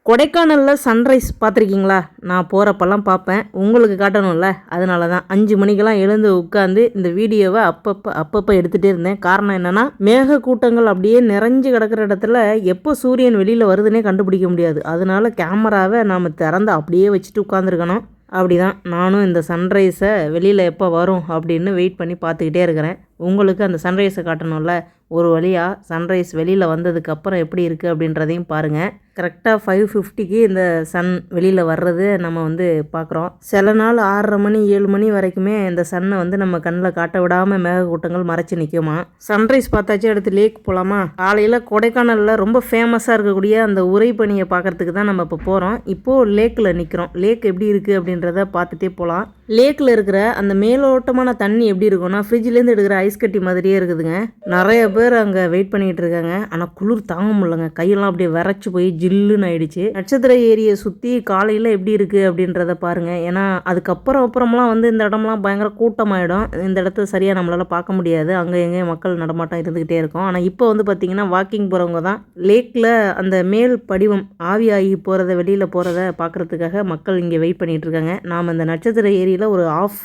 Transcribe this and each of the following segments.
கொடைக்கானலில் சன்ரைஸ் பார்த்துருக்கீங்களா? நான் போகிறப்பெல்லாம் பார்ப்பேன். உங்களுக்கு காட்டணும்ல, அதனால தான் 5 மணிக்கெல்லாம் எழுந்து உட்காந்து இந்த வீடியோவை அப்பப்போ எடுத்துகிட்டே இருந்தேன். காரணம் என்னென்னா, மேகக்கூட்டங்கள் அப்படியே நிறைஞ்சு கிடக்கிற இடத்துல எப்போ சூரியன் வெளியில் வருதுன்னே கண்டுபிடிக்க முடியாது. அதனால கேமராவை நாம் திறந்து அப்படியே வச்சுட்டு உட்காந்துருக்கணும். அப்படி தான் நானும் இந்த சன்ரைஸை வெளியில் எப்போ வரும் அப்படின்னு வெயிட் பண்ணி பார்த்துக்கிட்டே இருக்கிறேன். உங்களுக்கு அந்த சன்ரைஸை காட்டணும்ல, ஒரு வழியாக சன்ரைஸ் வெளியில் வந்ததுக்கப்புறம் எப்படி இருக்குது அப்படின்றதையும் பாருங்கள். கரெக்டாக 5:50க்கு இந்த சன் வெளியில் வர்றது நம்ம பார்க்குறோம். சில நாள் 6:30 மணி 7 மணி வரைக்குமே இந்த சன்னை நம்ம கண்ணில் காட்ட விடாமல் மேகக்கூட்டங்கள் மறைச்சி நிற்குமா. சன்ரைஸ் பார்த்தாச்சு, அடுத்து லேக் போகலாமா? காலையில் கொடைக்கானலில் ரொம்ப ஃபேமஸாக இருக்கக்கூடிய அந்த உறைபனியை பார்க்குறதுக்கு தான் நம்ம இப்போ போகிறோம். இப்போது லேக்கில் நிற்கிறோம். லேக் எப்படி இருக்குது அப்படின்றத பார்த்துட்டே போகலாம். லேக்கில் இருக்கிற அந்த மேலோட்டமான தண்ணி எப்படி இருக்கும்னா, ஃப்ரிட்ஜ்லேருந்து எடுக்கிற ஐஸ் கட்டி மாதிரியே இருக்குதுங்க. நிறைய பேர் அங்கே வெயிட் பண்ணிகிட்டு இருக்காங்க. ஆனால் குளிர் தாங்க முடியலங்க. கையெல்லாம் அப்படியே விரைச்சி போய் ஜில்லுன்னு ஆயிடுச்சு. நட்சத்திர ஏரியை சுற்றி காலையில் எப்படி இருக்குது அப்படின்றத பாருங்கள். ஏன்னா அப்புறம்லாம் இந்த இடம்லாம் பயங்கர கூட்டமாயிடும். இந்த இடத்த சரியாக நம்மளால் பார்க்க முடியாது. அங்கே எங்கேயும் மக்கள் நடமாட்டம் இருந்துக்கிட்டே இருக்கும். ஆனால் இப்போ பார்த்திங்கன்னா வாக்கிங் போகிறவங்க தான் லேக்கில் அந்த மேல் படிவம் ஆவியாகி போகிறத வெளியில் போகிறத பார்க்குறதுக்காக மக்கள் இங்கே வெயிட் பண்ணிகிட்டு இருக்காங்க. நாம் இந்த நட்சத்திர ஏரியில் ஒரு ஆஃப்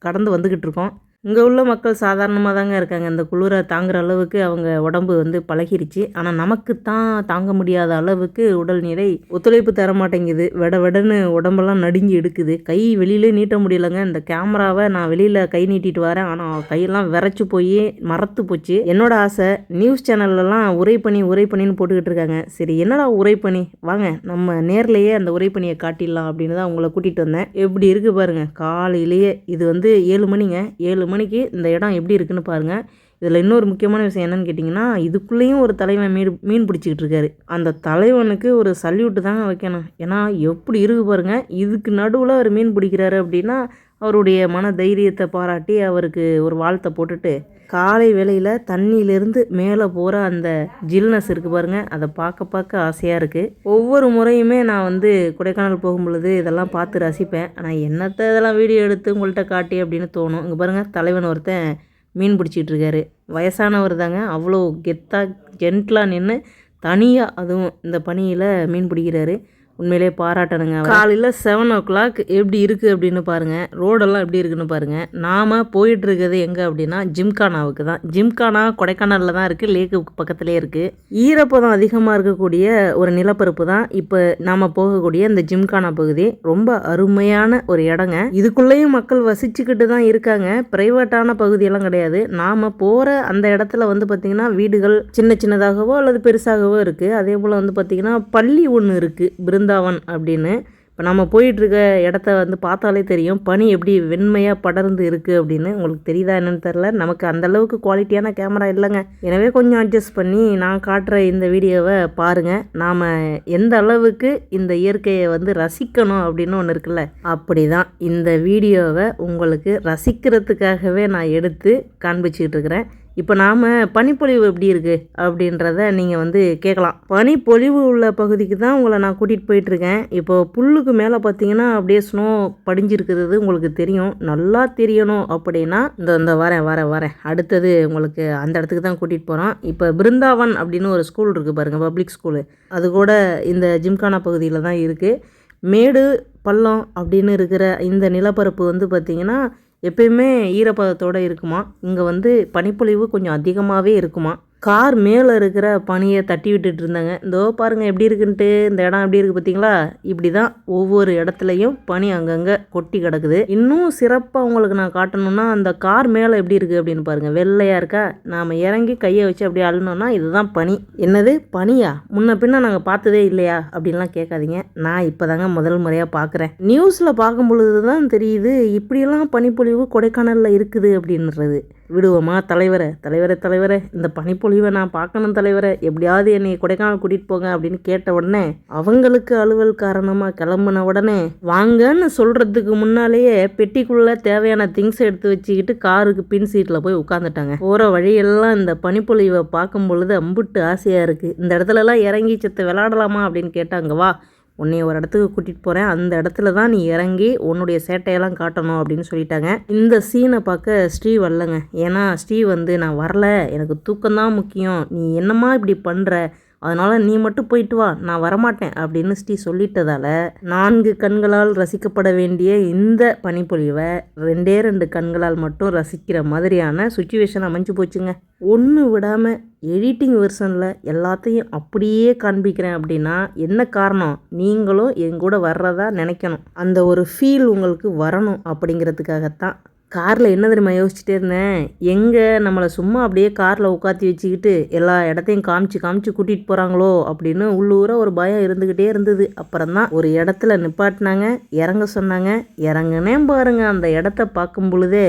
கடந்து வந்துக்கிட்டு இருக்கோம். இங்கே உள்ள மக்கள் சாதாரணமாக தாங்க இருக்காங்க. இந்த குளிரை தாங்குகிற அளவுக்கு அவங்க உடம்பு பழகிருச்சு. ஆனால் நமக்கு தான் தாங்க முடியாத அளவுக்கு உடல்நிலை ஒத்துழைப்பு தர மாட்டேங்குது. வெடன்னு உடம்பெல்லாம் நடுங்கி எடுக்குது. கை வெளியிலே நீட்ட முடியலைங்க. இந்த கேமராவை நான் வெளியில் கை நீட்டிட்டு வரேன், ஆனால் கையெல்லாம் விரைச்சி போய் மரத்து போச்சு. என்னோட ஆசை, நியூஸ் சேனல்லலாம் உரைப்பணின்னு போட்டுக்கிட்டு இருக்காங்க. சரி, என்னடா உரைப்பணி, வாங்க நம்ம நேர்லேயே அந்த உரைப்பணியை காட்டிடலாம் அப்படின்னு தான் உங்களை கூட்டிகிட்டு வந்தேன். எப்படி இருக்குது பாருங்கள். காலையிலேயே இது 7 மணிங்க. 7 மணிக்கு இந்த இடம் எப்படி இருக்குன்னு பாருங்கள். இதில் இன்னொரு முக்கியமான விஷயம் என்னென்னு கேட்டிங்கன்னா, இதுக்குள்ளேயும் ஒரு தலைவன் மீன் பிடிச்சிக்கிட்டு இருக்காரு. அந்த தலைவனுக்கு ஒரு சல்யூட்டு தாங்க வைக்கணும். ஏன்னா எப்படி இருக்கு பாருங்கள். இதுக்கு நடுவில் அவர் மீன் பிடிக்கிறாரு அப்படின்னா அவருடைய மன தைரியத்தை பாராட்டி அவருக்கு ஒரு வாழ்த்தை போட்டுட்டு, காலை வேளையில் தண்ணியிலேருந்து மேலே போகிற அந்த ஜில்னஸ் இருக்குது பாருங்கள், அதை பார்க்க ஆசையாக இருக்குது. ஒவ்வொரு முறையுமே நான் கொடைக்கானல் போகும் பொழுது இதெல்லாம் பார்த்து ரசிப்பேன். ஆனால் என்னத்தை இதெல்லாம் வீடியோ எடுத்து உங்கள்கிட்ட காட்டி அப்படின்னு தோணும். இங்கே பாருங்கள், தலைவன் ஒருத்தன் மீன் பிடிச்சிட்டு இருக்காரு. வயசானவர் தாங்க. அவ்வளோ கெத்தாக ஜென்ட்லாக நின்று தனியாக அதுவும் இந்த பனியில் மீன் பிடிக்கிறாரு. உண்மையிலே பாராட்டணுங்க. காலையில் 7 o'clock எப்படி இருக்குது அப்படின்னு பாருங்கள். ரோடெல்லாம் எப்படி இருக்குன்னு பாருங்கள். நாம் போயிட்டுருக்கிறது எங்கே அப்படின்னா ஜிம்கானாவுக்கு தான். ஜிம்கானா கொடைக்கானலில் தான் இருக்குது. லேக்கு பக்கத்துலேயே இருக்குது. ஈரப்பதம் அதிகமாக இருக்கக்கூடிய ஒரு நிலப்பரப்பு தான் இப்போ நாம் போகக்கூடிய இந்த ஜிம்கானா பகுதி. ரொம்ப அருமையான ஒரு இடங்க. இதுக்குள்ளேயும் மக்கள் வசிச்சுக்கிட்டு தான் இருக்காங்க. ப்ரைவேட்டான பகுதியெல்லாம் கிடையாது. நாம் போகிற அந்த இடத்துல பார்த்திங்கன்னா வீடுகள் சின்னதாகவோ அல்லது பெருசாகவோ இருக்குது. அதே போல் பார்த்திங்கன்னா பள்ளி ஒன்று இருக்குது, பிருந்தாவன் அப்படின்னு. இப்போ நம்ம போயிட்டுருக்க இடத்த பார்த்தாலே தெரியும் பனி எப்படி வெண்மையாக படர்ந்து இருக்குது அப்படின்னு. உங்களுக்கு தெரியுதா என்னன்னு தெரில. நமக்கு அந்தளவுக்கு குவாலிட்டியான கேமரா இல்லைங்க. எனவே கொஞ்சம் அட்ஜஸ்ட் பண்ணி நான் காட்டுற இந்த வீடியோவை பாருங்கள். நாம் எந்த அளவுக்கு இந்த இயற்கையை ரசிக்கணும் அப்படின்னு ஒன்று இருக்குல்ல, அப்படி தான் இந்த வீடியோவை உங்களுக்கு ரசிக்கிறதுக்காகவே நான் எடுத்து காண்பிச்சிக்கிட்டு இருக்கிறேன். இப்போ நாம் பனிப்பொழிவு எப்படி இருக்குது அப்படின்றத நீங்கள் கேட்கலாம். பனிப்பொழிவு உள்ள பகுதிக்கு தான் உங்களை நான் கூட்டிகிட்டு போயிட்டுருக்கேன். இப்போ புல்லுக்கு மேலே பார்த்தீங்கன்னா அப்படியே ஸ்னோ படிஞ்சிருக்கிறது உங்களுக்கு தெரியும். நல்லா தெரியணும் அப்படின்னா இந்த வரேன் அடுத்தது உங்களுக்கு அந்த இடத்துக்கு தான் கூட்டிகிட்டு போகிறோம். இப்போ பிருந்தாவன் அப்படின்னு ஒரு ஸ்கூல் இருக்குது பாருங்கள், பப்ளிக் ஸ்கூலு. அது கூட இந்த ஜிம்கானா பகுதியில் தான் இருக்குது. மேடு பள்ளம் அப்படின்னு இருக்கிற இந்த நிலப்பரப்பு பார்த்திங்கன்னா எப்பயுமே ஈரப்பதத்தோடு இருக்குமா. இங்கே பனிப்பொழிவு கொஞ்சம் அதிகமாகவே இருக்குமா. கார் மேலே இருக்கிற பனியை தட்டி விட்டுட்டு இருந்தாங்க. இதோ பாருங்கள் எப்படி இருக்குன்ட்டு. இந்த இடம் எப்படி இருக்குது பார்த்தீங்களா? இப்படி தான் ஒவ்வொரு இடத்துலையும் பனி அங்கங்கே கொட்டி கிடக்குது. இன்னும் சிறப்பாக உங்களுக்கு நான் காட்டணும்னா அந்த கார் மேலே எப்படி இருக்குது அப்படின்னு பாருங்கள். வெள்ளையாக இருக்கா? நாம் இறங்கி கையை வச்சு அப்படியே அழுனோன்னா இதுதான் பனி. என்னது பனியா? முன்ன பின்ன நாங்கள் பார்த்ததே இல்லையா அப்படின்லாம் கேட்காதீங்க. நான் இப்போ தாங்க முதல் முறையாக பார்க்குறேன். நியூஸில் பார்க்கும் பொழுது தான் தெரியுது இப்படியெல்லாம் பனிப்பொழிவு கொடைக்கானலில் இருக்குது அப்படின்றது. விடுவோமா தலைவரை, இந்த பனிப்பொழிவை நான் பார்க்கணும் தலைவரை, எப்படியாவது என்னை கொடைக்கானல் கூட்டிகிட்டு போங்க அப்படின்னு கேட்ட உடனே அவங்களுக்கு அலுவல் காரணமாக கிளம்புன உடனே வாங்கன்னு சொல்கிறதுக்கு முன்னாலேயே பெட்டிக்குள்ளே தேவையான திங்ஸ் எடுத்து வச்சுக்கிட்டு காருக்கு பின் சீட்டில் போய் உட்காந்துட்டாங்க. போகிற வழியெல்லாம் இந்த பனிப்பொழிவை பார்க்கும் பொழுது அம்புட்டு ஆசையாக இருக்குது. இந்த இடத்துலலாம் இறங்கி செத்து விளாடலாமா அப்படின்னு கேட்டாங்க. வா, உன்னை ஒரு இடத்துக்கு கூட்டிகிட்டு போகிறேன், அந்த இடத்துல தான் நீ இறங்கி உன்னுடைய சேட்டையெல்லாம் காட்டணும் அப்படின்னு சொல்லிட்டாங்க. இந்த சீனை பார்க்க ஸ்ரீ வரலங்க. ஏன்னா ஸ்ரீ நான் வரல, எனக்கு தூக்கம்தான் முக்கியம், நீ என்னம்மா இப்படி பண்ணுற, அதனால் நீ மட்டும் போயிட்டு வா, நான் வரமாட்டேன் அப்படின்னு ஸ்ரீ சொல்லிட்டதால 4 கண்களால் ரசிக்கப்பட வேண்டிய இந்த பனிப்பொழிவை 2 கண்களால் மட்டும் ரசிக்கிற மாதிரியான சுச்சுவேஷன் அமைஞ்சு போச்சுங்க. ஒன்று விடாமல் எடிட்டிங் வெர்ஷனில் எல்லாத்தையும் அப்படியே காண்பிக்கிறேன் அப்படின்னா என்ன காரணம், நீங்களும் என் கூட வர்றதா நினைக்கணும், அந்த ஒரு ஃபீல் உங்களுக்கு வரணும் அப்படிங்கிறதுக்காகத்தான். காரில் என்ன தெரியுமா யோசிச்சுட்டே இருந்தேன், எங்கே நம்மளை சும்மா அப்படியே காரில் உட்காத்தி வச்சுக்கிட்டு எல்லா இடத்தையும் காமிச்சு கூட்டிகிட்டு போகிறாங்களோ அப்படின்னு உள்ளூர ஒரு பயம் இருந்துக்கிட்டே இருந்தது. அப்புறம்தான் ஒரு இடத்துல நிப்பாட்டினாங்க, இறங்க சொன்னாங்க, இறங்குனேன் பாருங்க. அந்த இடத்த பார்க்கும் பொழுதே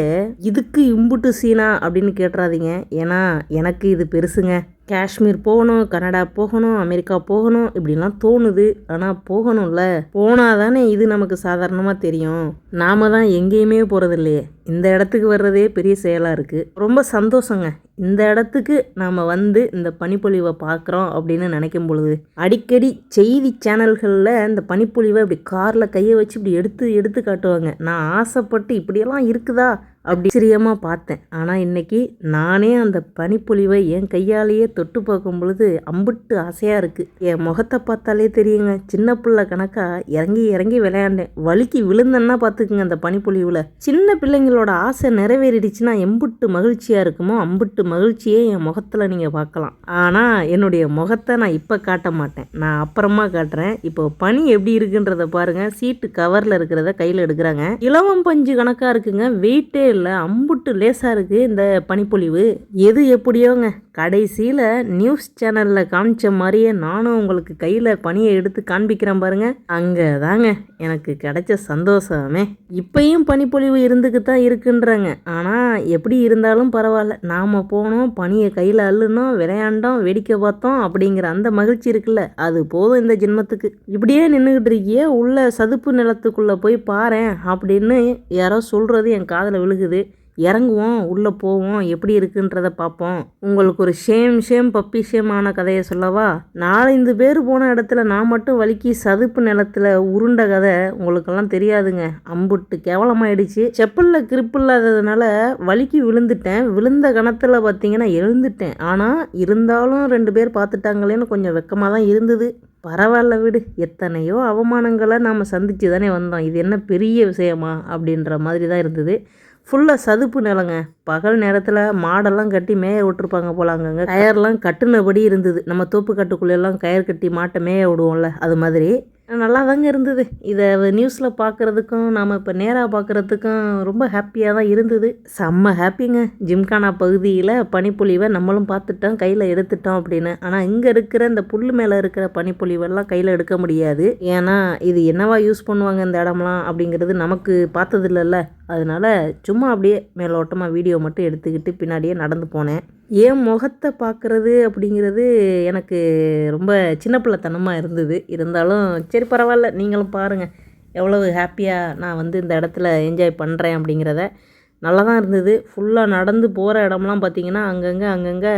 இதுக்கு இம்புட்டு சீனா அப்படின்னு கேட்டுறாதீங்க, ஏன்னா எனக்கு இது பெருசுங்க. காஷ்மீர் போகணும், கனடா போகணும், அமெரிக்கா போகணும் இப்படிலாம் தோணுது. ஆனால் போகணும்ல, போனால் தானே இது நமக்கு சாதாரணமாக தெரியும். நாம தான் எங்கேயுமே போகிறது இல்லையே, இந்த இடத்துக்கு வர்றதே பெரிய செயலாக இருக்குது. ரொம்ப சந்தோஷங்க. இந்த இடத்துக்கு நாம் வந்து இந்த பனிப்பொழிவை பார்க்குறோம் அப்படின்னு நினைக்கும் பொழுது அடிக்கடி செய்தி சேனல்களில் இந்த பனிப்பொழிவை இப்படி காரில் கையை வச்சு இப்படி எடுத்து காட்டுவாங்க. நான் ஆசைப்பட்டு இப்படியெல்லாம் இருக்குதா அப்படி ஆச்சரியமாக பார்த்தேன். ஆனால் இன்றைக்கி நானே அந்த பனிப்பொழிவை என் கையாலேயே தொட்டு பார்க்கும் பொழுது அம்புட்டு ஆசையாக இருக்குது. என் முகத்தை பார்த்தாலே தெரியுங்க, சின்ன பிள்ளை கணக்காக இறங்கி விளையாண்டேன். வலிக்கு விழுந்தேன்னா பார்த்துக்குங்க. அந்த பனிப்பொழிவில் சின்ன பிள்ளைங்களோட ஆசை நிறைவேறிடுச்சுன்னா எம்புட்டு மகிழ்ச்சியாக இருக்குமோ அம்புட்டு மகிழ்ச்சியே என் முகத்தில் நீங்கள் பார்க்கலாம். ஆனால் என்னுடைய முகத்தை நான் இப்போ காட்ட மாட்டேன், நான் அப்புறமா காட்டுறேன். இப்போ பனி எப்படி இருக்குன்றத பாருங்கள். சீட்டு கவரில் இருக்கிறத கையில் எடுக்கிறாங்க. இலவம் பஞ்சு கணக்காக இருக்குங்க, வெயிட்டே இல்லை, அம்புட்டு லேசாக இருக்குது இந்த பனிப்பொழிவு. எது எப்படியோங்க, கடைசியில் நியூஸ் சேனலில் காமிச்ச மாதிரியே நானும் உங்களுக்கு கையில் பனியை எடுத்து காண்பிக்கிறேன் பாருங்கள். அங்கே தாங்க எனக்கு கிடைச்ச சந்தோஷமே. இப்பயும் பனிப்பொழிவு இருந்துக்கு தான் இருக்குன்றாங்க. ஆனால் எப்படி இருந்தாலும் பரவாயில்ல, நாம் போனோம், பனியை கையில் அள்ளுனோம், விளையாண்டோம், வேடிக்கை பார்த்தோம் அப்படிங்கிற அந்த மகிழ்ச்சி இருக்குல்ல, அது போதும் இந்த ஜென்மத்துக்கு. இப்படியே நின்றுக்கிட்டு இருக்கியே, உள்ள சதுப்பு நிலத்துக்குள்ளே போய் பாரேன் அப்படின்னு யாரோ சொல்கிறது என் காதில் விழுகுது. இறங்குவோம், உள்ளே போவோம், எப்படி இருக்குன்றதை பார்ப்போம். உங்களுக்கு ஒரு ஷேம் பப்பி ஷேமான கதையை சொல்லவா? 4-5 பேர் போன இடத்துல நான் மட்டும் வலிக்கி சதுப்பு நிலத்தில் உருண்ட கதை உங்களுக்கெல்லாம் தெரியாதுங்க. அம்புட்டு கேவலமாயிடுச்சு. செப்பலில் கிரிப்பு இல்லாததுனால வலிக்கி விழுந்துட்டேன். விழுந்த கணத்தில் பார்த்தீங்கன்னா எழுந்துட்டேன். ஆனால் இருந்தாலும் 2 பேர் பார்த்துட்டாங்களேன்னு கொஞ்சம் வெக்கமாக தான் இருந்தது. பரவாயில்ல விடு, எத்தனையோ அவமானங்களை நாம் சந்தித்து தானே வந்தோம், இது என்ன பெரிய விஷயமா அப்படின்ற மாதிரி தான் இருந்தது. ஃபுல்லாக சதுப்பு நிலங்க. பகல் நேரத்தில் மாடெல்லாம் கட்டி மேய விட்டுருப்பாங்க போல. அங்கங்கே கயர்லாம் கட்டுனபடி இருந்தது. நம்ம தோப்பு கட்டுக்குள்ளெல்லாம் கயர் கட்டி மாட்டை மேய விடுவோம்ல, அது மாதிரி நல்லா தாங்க இருந்தது. இதை நியூஸில் பார்க்குறதுக்கும் நாம் இப்போ நேராக பார்க்குறதுக்கும் ரொம்ப ஹாப்பியாக தான் இருந்தது. செம்ம ஹாப்பிங்க. ஜிம்கானா பகுதியில் பனிப்பொழிவை நம்மளும் பார்த்துட்டோம், கையில் எடுத்துட்டோம் அப்படின்னு. ஆனால் இங்கே இருக்கிற இந்த புல் மேலே இருக்கிற பனிப்பொழிவெல்லாம் கையில் எடுக்க முடியாது. ஏன்னா இது என்னவா யூஸ் பண்ணுவாங்க இந்த இடம்லாம் அப்படிங்கிறது நமக்கு பார்த்தது இல்லைல்ல. அதனால் சும்மா அப்படியே மேலோட்டமாக வீடியோ மட்டும் எடுத்துக்கிட்டு பின்னாடியே நடந்து போனேன். என் முகத்தை பார்க்குறது அப்படிங்கிறது எனக்கு ரொம்ப சின்ன பிள்ளைத்தனமாக இருந்தது. இருந்தாலும் சரி பரவாயில்ல, நீங்களும் பாருங்கள் எவ்வளவு ஹாப்பியாக நான் வந்து இந்த இடத்துல என்ஜாய் பண்ணுறேன் அப்படிங்கிறத. நல்லா தான் இருந்தது. ஃபுல்லாக நடந்து போகிற இடம்லாம் பார்த்திங்கன்னா அங்கங்கே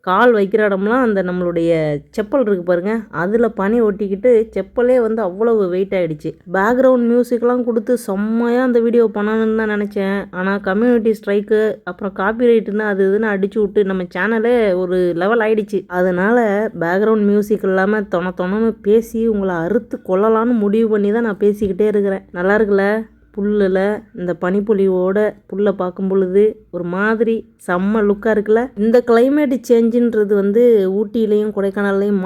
கால் வைக்கிற இடம்லாம் அந்த நம்மளுடைய செப்பல் இருக்குது பாருங்கள், அதில் பனி ஒட்டிக்கிட்டு செப்பலே வந்து அவ்வளவு வெயிட் ஆகிடுச்சு. பேக்ரவுண்ட் மியூசிக்லாம் கொடுத்து செம்மையாக அந்த வீடியோ பண்ணணும்னு தான் நினச்சேன். ஆனால் கம்யூனிட்டி ஸ்ட்ரைக்கு அப்புறம் காப்பிரைட்டுன்னு அது இதுன்னு அடிச்சு விட்டு நம்ம சேனலே ஒரு லெவல் ஆகிடுச்சு. அதனால் பேக்ரவுண்ட் மியூசிக் இல்லாமல் தொணன்னு பேசி உங்களை அறுத்து கொள்ளலான்னு முடிவு பண்ணி தான் நான் பேசிக்கிட்டே இருக்கிறேன். நல்லா இருக்குல்ல? புல்லில் இந்த பனிப்பொழிவோட புல்லை பார்க்கும் பொழுது ஒரு மாதிரி செம்ம லுக்காக இருக்குல்ல. இந்த கிளைமேட் சேஞ்சுன்றது வந்து ஊட்டியிலையும் கொடைக்கானல்லையும்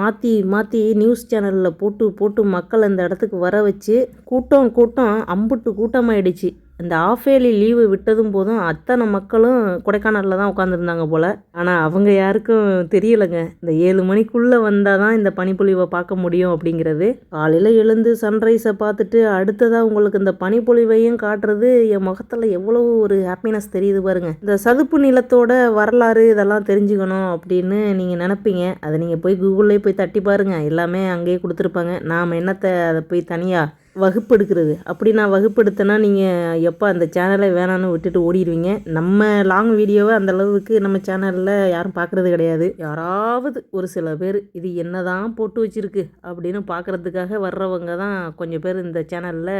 மாற்றி நியூஸ் சேனலில் போட்டு மக்கள் அந்த இடத்துக்கு வர வச்சு கூட்டம் அம்புட்டு கூட்டமாயிடுச்சு. இந்த ஆஃபேலி லீவு விட்டதும் போதும் அத்தனை மக்களும் கொடைக்கானலில் தான் உட்காந்துருந்தாங்க போல். ஆனால் அவங்க யாருக்கும் தெரியலைங்க, இந்த 7 மணிக்குள்ளே வந்தால் தான் இந்த பனிப்பொழிவை பார்க்க முடியும் அப்படிங்கிறது. காலையில் எழுந்து சன்ரைஸை பார்த்துட்டு அடுத்ததாக உங்களுக்கு இந்த பனிப்பொழிவையும் காட்டுறது என் முகத்தில் எவ்வளோ ஒரு ஹாப்பினஸ் தெரியுது பாருங்கள். இந்த சதுப்பு நிலத்தோட வரலாறு இதெல்லாம் தெரிஞ்சுக்கணும் அப்படின்னு நீங்கள் நினைப்பீங்க. அதை நீங்கள் போய் கூகுள்லேயே போய் தட்டி பாருங்கள், எல்லாமே அங்கேயே கொடுத்துருப்பாங்க. நாம் என்னத்தை அதை போய் தனியாக வகுப்பெடுக்கிறது. அப்படி நான் வகுப்பெடுத்தேன்னா நீங்கள் எப்போ அந்த சேனலை வேணான்னு விட்டுட்டு ஓடிடுவீங்க. நம்ம லாங் வீடியோவை அந்தளவுக்கு நம்ம சேனலில் யாரும் பார்க்குறது கிடையாது. யாராவது ஒரு சில பேர் இது என்ன தான் போட்டு வச்சுருக்கு அப்படின்னு பார்க்குறதுக்காக வர்றவங்க தான் கொஞ்சம் பேர் இந்த சேனலில்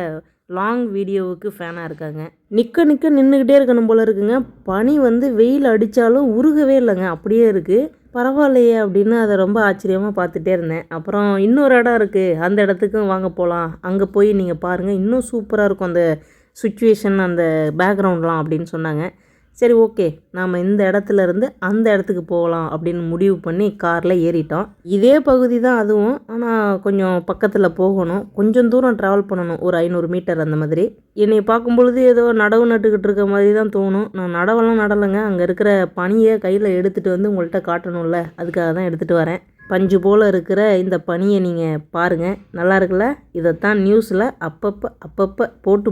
லாங் வீடியோவுக்கு ஃபேனாக இருக்காங்க. நிற்க நின்றுக்கிட்டே இருக்கணும் போல் இருக்குங்க. பனி வந்து வெயில் அடித்தாலும் உருகவே இல்லைங்க, அப்படியே இருக்குது. பரவாயில்லையே அப்படின்னு அதை ரொம்ப ஆச்சரியமாக பார்த்துட்டே இருந்தேன். அப்புறம் இன்னொரு இடம் இருக்குது, அந்த இடத்துக்கும் வாங்க போகலாம், அங்கே போய் நீங்கள் பாருங்கள், இன்னும் சூப்பராக இருக்கும் அந்த சுச்சுவேஷன், அந்த பேக்ரவுண்ட்லாம் அப்படின்னு சொன்னாங்க. சரி ஓகே, நாம் இந்த இடத்துல இருந்து அந்த இடத்துக்கு போகலாம் அப்படின்னு முடிவு பண்ணி காரில் ஏறிட்டோம். இதே பகுதி தான் அதுவும், ஆனால் கொஞ்சம் பக்கத்தில் போகணும், கொஞ்சம் தூரம் ட்ராவல் பண்ணணும், ஒரு 500 மீட்டர் அந்த மாதிரி. என்னை பார்க்கும்பொழுது ஏதோ நடவு நட்டுக்கிட்டு இருக்க மாதிரி தான் தோணும். நான் நடவெல்லாம் நடலைங்க, அங்கே இருக்கிற பனியை கையில் எடுத்துகிட்டு வந்து உங்கள்கிட்ட காட்டணும்ல, அதுக்காக தான் எடுத்துகிட்டு வரேன். பஞ்சு போல் இருக்கிற இந்த பனியை நீங்கள் பாருங்கள், நல்லா இருக்குல்ல? இதைத்தான் நியூஸில் அப்பப்போ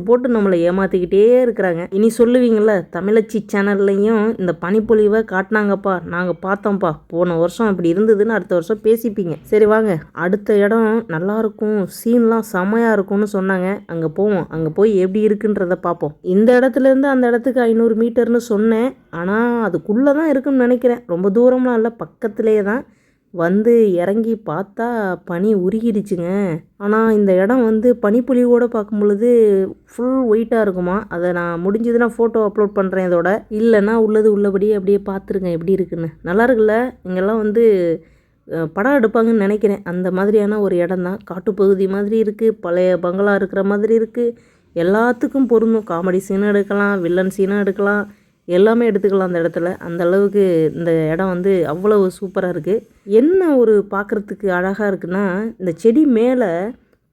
போட்டு நம்மளை ஏமாற்றிக்கிட்டே இருக்கிறாங்க. இனி சொல்லுவீங்கள, தமிழச்சி சேனல்லையும் இந்த பனிப்பொழிவை காட்டினாங்கப்பா, நாங்கள் பார்த்தோம்ப்பா, போன வருஷம் இப்படி இருந்ததுன்னு அடுத்த வருஷம் பேசிப்பீங்க. சரி வாங்க, அடுத்த இடம் நல்லாயிருக்கும், சீன்லாம் செம்மையாக இருக்கும்னு சொன்னாங்க. அங்கே போவோம், அங்கே போய் எப்படி இருக்குன்றதை பார்ப்போம். இந்த இடத்துலேருந்து அந்த இடத்துக்கு 500 மீட்டர்னு சொன்னேன், ஆனால் அதுக்குள்ளே தான் இருக்குன்னு நினைக்கிறேன், ரொம்ப தூரம்லாம் இல்லை, பக்கத்துலேயே தான். வந்து இறங்கி பார்த்தா பனி உருகிடுச்சுங்க. ஆனால் இந்த இடம் வந்து பனிப்பொழிவோடு பார்க்கும் பொழுது ஃபுல் ஒயிட்டாக இருக்குமா. அதை நான் முடிஞ்சதுன்னா ஃபோட்டோ அப்லோட் பண்ணுறேன் இதோட, இல்லைன்னா உள்ளது உள்ளபடியே அப்படியே பார்த்துருங்க எப்படி இருக்குன்னு. நல்லா இருக்குல்ல? இங்கெல்லாம் வந்து படம் எடுப்பாங்கன்னு நினைக்கிறேன், அந்த மாதிரியான ஒரு இடம் தான். காட்டுப்பகுதி மாதிரி இருக்குது, பழைய பங்களா இருக்கிற மாதிரி இருக்குது, எல்லாத்துக்கும் பொருந்தும். காமெடி சீனும் எடுக்கலாம், வில்லன் சீனும் எடுக்கலாம், எல்லாமே எடுத்துக்கலாம் அந்த இடத்துல. அந்த அளவுக்கு இந்த இடம் வந்து அவ்வளவு சூப்பராக இருக்குது. என்ன ஒரு பார்க்குறதுக்கு அழகாக இருக்குன்னா, இந்த செடி மேலே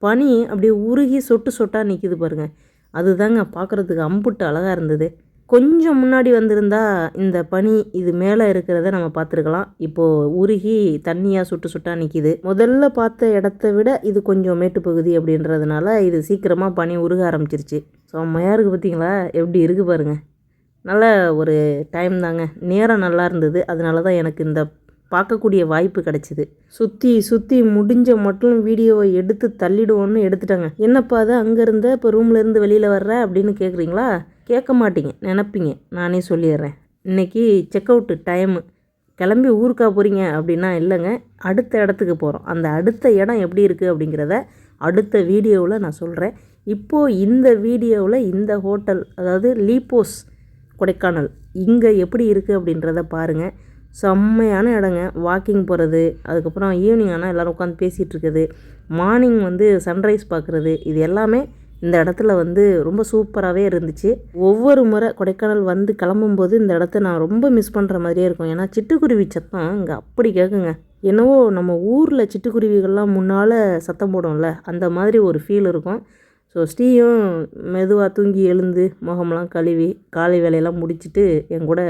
பனி அப்படியே உருகி சொட்டு சொட்டாக நிற்கிது பாருங்கள், அதுதாங்க பார்க்குறதுக்கு அம்புட்டு அழகாக இருந்தது. கொஞ்சம் முன்னாடி வந்திருந்தா இந்த பனி இது மேலே இருக்கிறத நம்ம பார்த்துருக்கலாம். இப்போது உருகி தண்ணியாக சுட்டு சுட்டாக நிற்கிது. முதல்ல பார்த்த இடத்த விட இது கொஞ்சம் மேட்டு பகுதி அப்படின்றதுனால இது சீக்கிரமாக பனி உருக ஆரம்பிச்சிருச்சு. செம்மையாக இருக்குது பார்த்தீங்களா, எப்படி இருக்குது பாருங்கள். நல்ல ஒரு டைம் தாங்க, நேரம் நல்லா இருந்தது, அதனால தான் எனக்கு இந்த பார்க்கக்கூடிய வாய்ப்பு கிடச்சிது. சுற்றி முடிஞ்ச மட்டும் வீடியோவை எடுத்து தள்ளிடுவோன்னு எடுத்துட்டாங்க. என்னப்பா அது அங்கேருந்த இப்போ ரூம்லேருந்து வெளியில் வர்ற அப்படின்னு கேட்குறீங்களா? கேட்க மாட்டீங்க, நினப்பிங்க, நானே சொல்லிடுறேன். இன்றைக்கி செக் அவுட்டு டைமு, கிளம்பி ஊருக்கா போகிறீங்க அப்படின்னா இல்லைங்க, அடுத்த இடத்துக்கு போகிறோம். அந்த அடுத்த இடம் எப்படி இருக்குது அப்படிங்கிறத அடுத்த வீடியோவில் நான் சொல்கிறேன். இப்போது இந்த வீடியோவில் இந்த ஹோட்டல், அதாவது லீப்போஸ் கொடைக்கானல், இங்கே எப்படி இருக்குது அப்படின்றத பாருங்கள். செம்மையான இடங்க, வாக்கிங் போகிறது, அதுக்கப்புறம் ஈவினிங் ஆனால் எல்லோரும் உட்காந்து பேசிகிட்டு இருக்குது, மார்னிங் வந்து சன்ரைஸ் பார்க்குறது, இது எல்லாமே இந்த இடத்துல வந்து ரொம்ப சூப்பராகவே இருந்துச்சு. ஒவ்வொரு முறை கொடைக்கானல் வந்து கிளம்பும்போது இந்த இடத்த நான் ரொம்ப மிஸ் பண்ணுற மாதிரியே இருக்கும். ஏன்னா சிட்டுக்குருவி சத்தம் இங்கே அப்படி கேட்குங்க. என்னவோ நம்ம ஊரில் சிட்டுக்குருவிகள்லாம் முன்னால் சத்தம் போடும்ல, அந்த மாதிரி ஒரு ஃபீல் இருக்கும். ஸோ ஸ்ரீயும் மெதுவாக தூங்கி எழுந்து முகமெல்லாம் கழுவி காலை வேலையெல்லாம் முடிச்சுட்டு என் கூட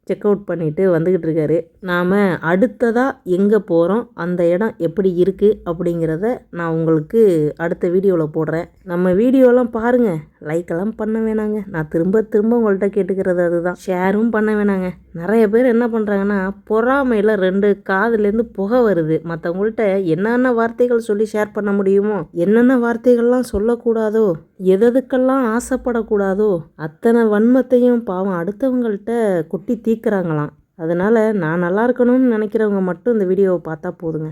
செக் அவுட் பண்ணிவிட்டு வந்துக்கிட்டு இருக்காரு. நாம் அடுத்ததாக எங்கே போகிறோம், அந்த இடம் எப்படி இருக்குது அப்படிங்கிறத நான் உங்களுக்கு அடுத்த வீடியோவில் போடுறேன். நம்ம வீடியோலாம் பாருங்கள், லைக்கெல்லாம் பண்ண வேணாங்க, நான் திரும்ப உங்கள்கிட்ட கேட்டுக்கிறது அதுதான். ஷேரும் பண்ண வேணாங்க. நிறைய பேர் என்ன பண்ணுறாங்கன்னா, பொறாமையில் 2 காதுலேருந்து புகை வருது. மற்றவங்கள்ட்ட என்னென்ன வார்த்தைகள் சொல்லி ஷேர் பண்ண முடியுமோ, என்னென்ன வார்த்தைகள்லாம் சொல்லக்கூடாதோ, எதுக்கெல்லாம் ஆசைப்படக்கூடாதோ அத்தனை வன்மத்தையும் பாவம் அடுத்தவங்கள்ட்ட கொட்டி தீர்க்குறாங்களாம். அதனால் நான் நல்லா இருக்கணும்னு நினைக்கிறவங்க மட்டும் இந்த வீடியோவை பார்த்தா போதுங்க.